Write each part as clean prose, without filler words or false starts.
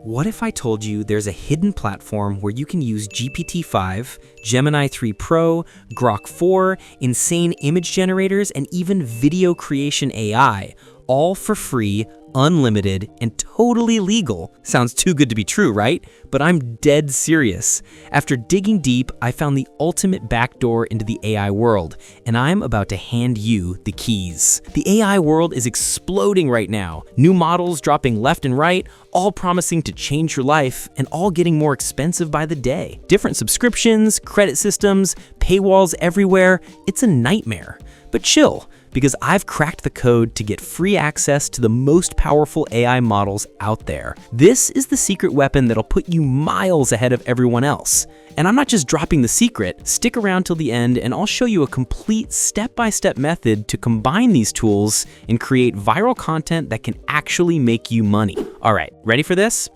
What if I told you there's a hidden platform where you can use GPT-5, Gemini 3 Pro, Grok 4, insane image generators, and even video creation AI, all for free, unlimited, and totally legal? Sounds too good to be true, right? But I'm dead serious. After digging deep, I found the ultimate backdoor into the AI world, and I'm about to hand you the keys. The AI world is exploding right now. New models dropping left and right, all promising to change your life, and all getting more expensive by the day. Different subscriptions, credit systems, paywalls everywhere. It's a nightmare. But chill, because I've cracked the code to get free access to the most powerful AI models out there. This is the secret weapon that'll put you miles ahead of everyone else. And I'm not just dropping the secret. Stick around till the end and I'll show you a complete step-by-step method to combine these tools and create viral content that can actually make you money. All right, ready for this?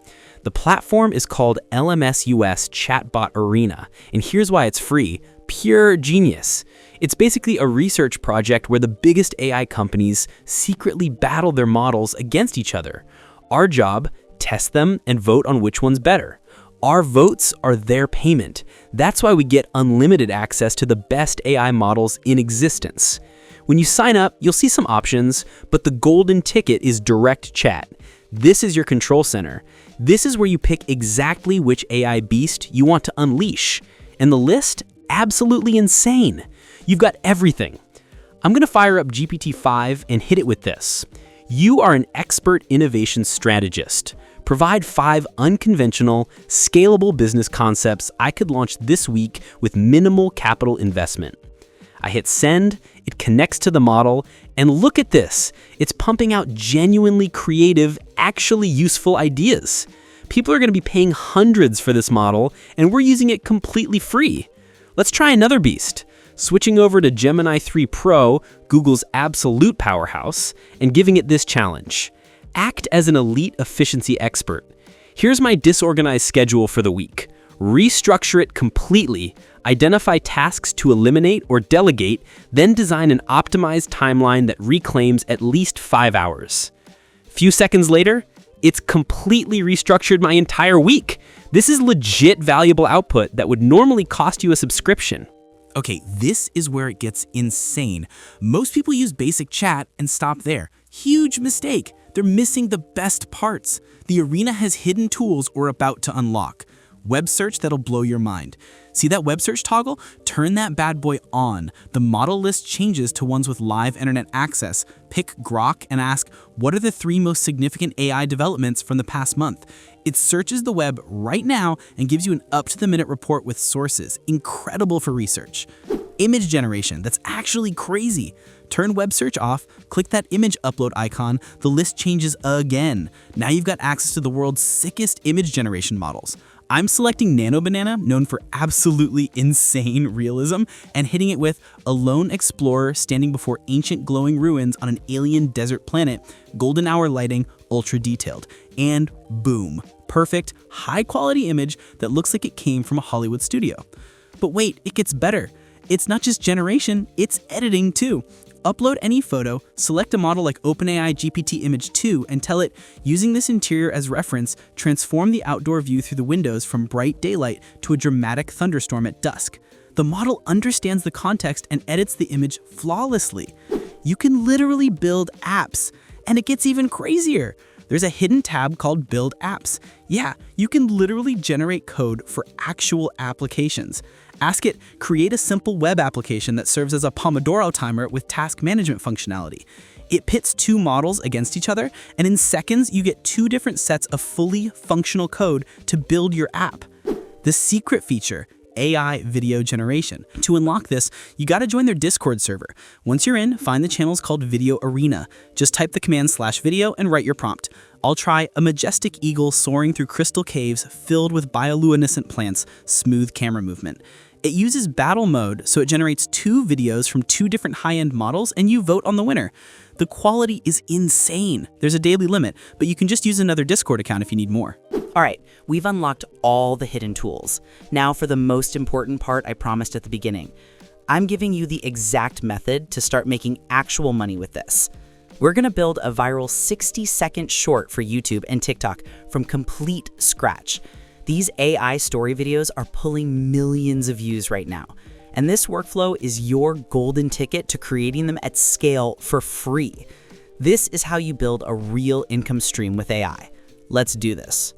The platform is called LMS-US Chatbot Arena, and here's why it's free. Pure genius. It's basically a research project where the biggest AI companies secretly battle their models against each other. Our job, test them and vote on which one's better. Our votes are their payment. That's why we get unlimited access to the best AI models in existence. When you sign up, you'll see some options, but the golden ticket is direct chat. This is your control center. This is where you pick exactly which AI beast you want to unleash. And the list? Absolutely insane. You've got everything. I'm gonna fire up GPT-5 and hit it with this. You are an expert innovation strategist. Provide 5 unconventional, scalable business concepts I could launch this week with minimal capital investment. I hit send, it connects to the model, and look at this. It's pumping out genuinely creative, actually useful ideas. People are gonna be paying hundreds for this model, and we're using it completely free. Let's try another beast. Switching over to Gemini 3 Pro, Google's absolute powerhouse, and giving it this challenge. Act as an elite efficiency expert. Here's my disorganized schedule for the week. Restructure it completely, identify tasks to eliminate or delegate, then design an optimized timeline that reclaims at least 5 hours. Few seconds later, it's completely restructured my entire week. This is legit valuable output that would normally cost you a subscription. Okay, this is where it gets insane. Most people use basic chat and stop there. Huge mistake. They're missing the best parts. The Arena has hidden tools we're about to unlock. Web search that'll blow your mind. See that web search toggle? Turn that bad boy on. The model list changes to ones with live internet access. Pick Grok and ask, what are the 3 most significant AI developments from the past month? It searches the web right now and gives you an up-to-the-minute report with sources. Incredible for research. Image generation, that's actually crazy. Turn web search off, click that image upload icon, the list changes again. Now you've got access to the world's sickest image generation models. I'm selecting Nano Banana, known for absolutely insane realism, and hitting it with a lone explorer standing before ancient glowing ruins on an alien desert planet, golden hour lighting, ultra detailed, and boom, perfect, high quality image that looks like it came from a Hollywood studio. But wait, it gets better. It's not just generation, it's editing too. Upload any photo, select a model like OpenAI GPT Image 2 and tell it, using this interior as reference, transform the outdoor view through the windows from bright daylight to a dramatic thunderstorm at dusk. The model understands the context and edits the image flawlessly. You can literally build apps, and it gets even crazier. There's a hidden tab called Build Apps. Yeah, you can literally generate code for actual applications. Ask it, create a simple web application that serves as a Pomodoro timer with task management functionality. It pits 2 models against each other, and in seconds, you get 2 different sets of fully functional code to build your app. The secret feature, AI video generation. To unlock this, you gotta join their Discord server. Once you're in, find the channels called Video Arena. Just type the command /video and write your prompt. I'll try a majestic eagle soaring through crystal caves filled with bioluminescent plants, smooth camera movement. It uses battle mode, so it generates 2 videos from 2 different high-end models and you vote on the winner. The quality is insane. There's a daily limit, but you can just use another Discord account if you need more. All right, we've unlocked all the hidden tools. Now for the most important part I promised at the beginning. I'm giving you the exact method to start making actual money with this. We're gonna build a viral 60-second short for YouTube and TikTok from complete scratch. These AI story videos are pulling millions of views right now. And this workflow is your golden ticket to creating them at scale for free. This is how you build a real income stream with AI. Let's do this.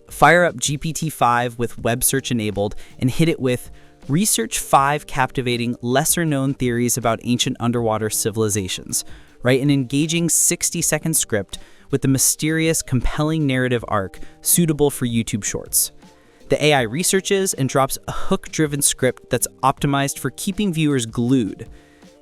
Fire up GPT-5 with web search enabled and hit it with research 5 captivating, lesser-known theories about ancient underwater civilizations. Write an engaging 60-second script with the mysterious, compelling narrative arc suitable for YouTube Shorts. The AI researches and drops a hook-driven script that's optimized for keeping viewers glued.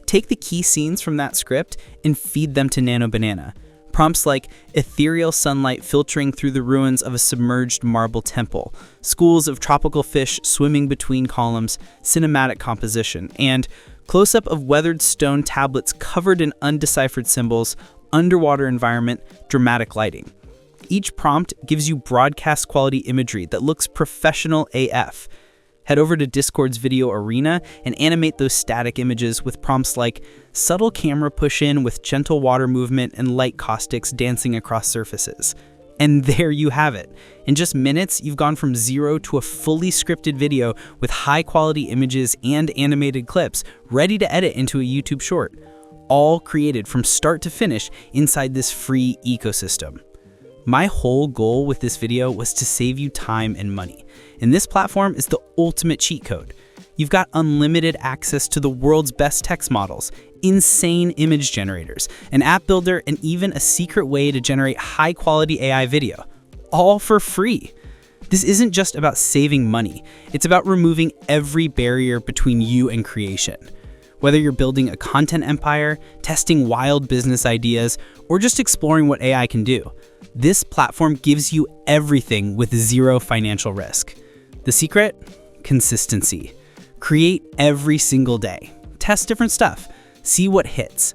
Take the key scenes from that script and feed them to Nano Banana. Prompts like ethereal sunlight filtering through the ruins of a submerged marble temple, schools of tropical fish swimming between columns, cinematic composition, and close-up of weathered stone tablets covered in undeciphered symbols, underwater environment, dramatic lighting. Each prompt gives you broadcast-quality imagery that looks professional AF. Head over to Discord's Video Arena and animate those static images with prompts like subtle camera push-in with gentle water movement and light caustics dancing across surfaces. And there you have it. In just minutes, you've gone from zero to a fully scripted video with high-quality images and animated clips ready to edit into a YouTube short, all created from start to finish inside this free ecosystem. My whole goal with this video was to save you time and money, and this platform is the ultimate cheat code. You've got unlimited access to the world's best text models, insane image generators, an app builder, and even a secret way to generate high-quality AI video, all for free. This isn't just about saving money, it's about removing every barrier between you and creation. Whether you're building a content empire, testing wild business ideas, or just exploring what AI can do, this platform gives you everything with zero financial risk. The secret? Consistency. Create every single day. Test different stuff. See what hits.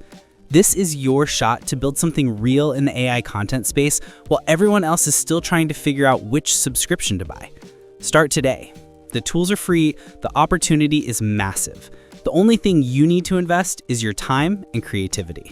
This is your shot to build something real in the AI content space while everyone else is still trying to figure out which subscription to buy. Start today. The tools are free, the opportunity is massive. The only thing you need to invest is your time and creativity.